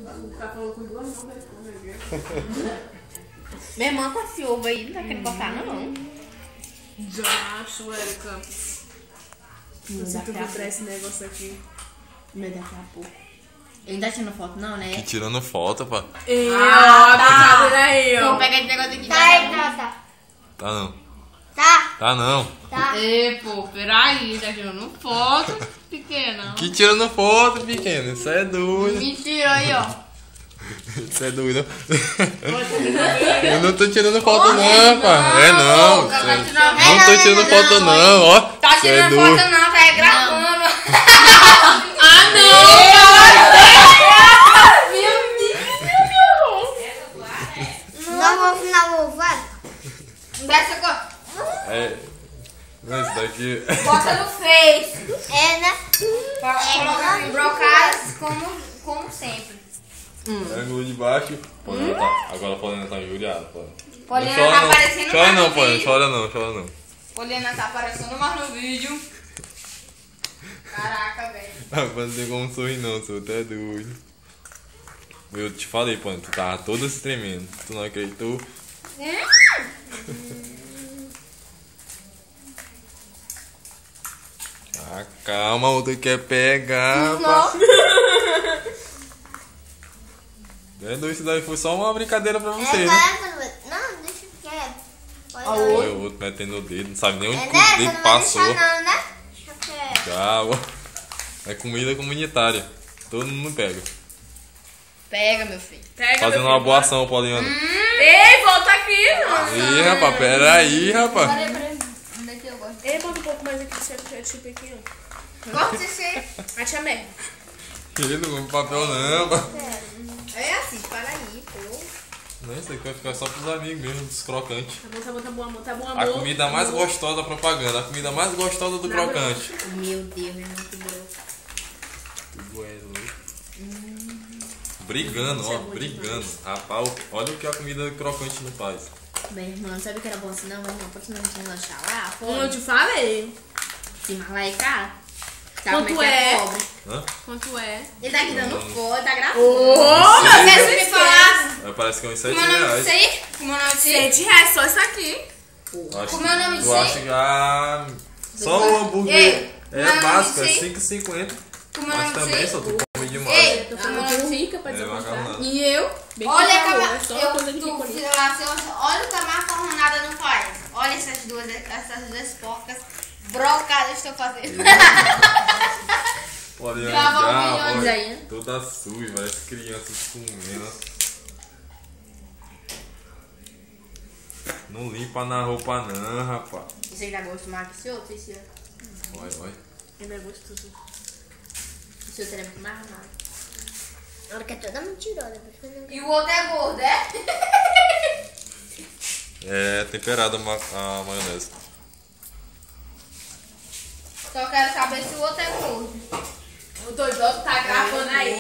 O cara falou com duas mãos, né? Minha irmã com esse ovo aí, não tá querendo cortar, não. Já acho, Erika. Você tu vai pra esse negócio aqui. Meu, daqui a pouco. Ele tá tirando foto, não, né? Que tirando foto, pá. Ó, brincadeira aí, ó. Vamos pegar esse negócio aqui. Tá. Tá não. Tá. Tá não. Tá. Ei, pô, peraí, tá tirando foto pequena. Que tirando foto, pequeno. Isso é doido. Mentira aí, ó. Isso é doido. Eu não tô tirando foto não, pá. É não. Tá Não tirando tô tirando foto não, ó. Tá Isso é tirando doido. foto não, tá gravando. Ah, não! Não vou, vai. Dessa cor. É. Não, isso daqui. Bota no Face. É, né? Coloca em brocadas como sempre. Ângulo de baixo. Poliana tá. Agora a Poliana tá injuriada, pô. Poliana Não chora tá não. aparecendo Chora mais não, no Poliana. vídeo. Chora não, chora não. Poliana tá aparecendo mais no vídeo. Caraca, velho. Agora não tem como sorrir não, seu até doido. Eu te falei, pô, tu tava toda se tremendo. Tu não acreditou? Ah, calma, o tu quer pegar, pá. É doido, isso daí foi só uma brincadeira pra você, né? Não, deixa quieto. Olha o outro metendo o dedo, não sabe nem onde É, o né? dedo Você não vai passou. deixar não, né? Deixa quieto. Já, ó. É comida comunitária. Todo mundo pega. Pega, meu filho. Pega, Fazendo meu uma filho. boa ação, Poliana. Ei, volta aqui, nossa. Ih, rapaz, pera aí, rapaz. Onde é que eu gosto? Ei, bota um pouco mais aqui, você tipo aqui, ó. Gosto de ser. A tia merda. Ele não come papel não, pá. É assim, para aí, pô. Não, isso aqui vai ficar só pros amigos mesmo, dos crocantes. Tá bom, amor. Tá bom, amor. A comida mais gostosa da propaganda, a comida mais gostosa do crocante. Meu Deus, é muito grosso. Tudo é louco. Brigando, ó, brigando. Rapaz, olha o que a comida crocante não faz. Bem, irmão, não sabe o que era bom assim não, mas não, porque não tinha lanchar lá, Como eu foi. te falei. Sim, mas lá é caro. Sabe Quanto como é que é é? pobre? Hã? Quanto é? Ele tá aqui dando foto, tá gravando. Ô, Sei. Quer você me falar? Parece que é uns 7 Como é o nome reais. disso aí? Como é o nome disso aí? R$7, só isso aqui. Acho, Como é o nome disso tu aí? acha que só o hambúrguer Ei, como é o é nome básico, é disso aí? R$5,50. Como é o Mas nome também disso só aí? tu come demais. Ei, Tô como é o falando nome rica pra É desapontar. macarronada. E eu? Bem Olha que a falou, cama. é só coisa de rico. Olha o que a macarronada não faz. Olha essas duas porcas brocadas que eu estou fazendo. Olha, Grava já, milhões olha, aí, né? toda suja, parece crianças comendo. Não limpa na roupa não, rapaz. Isso aí dá gosto mais que esse outro, esse outro. Olha. Ele é gostoso. Esse outro é muito mais armado. A hora que é toda mentirosa. E o outro é gordo, é? É temperada a maionese. Só quero saber se o outro é gordo. O doido tá gravando aí.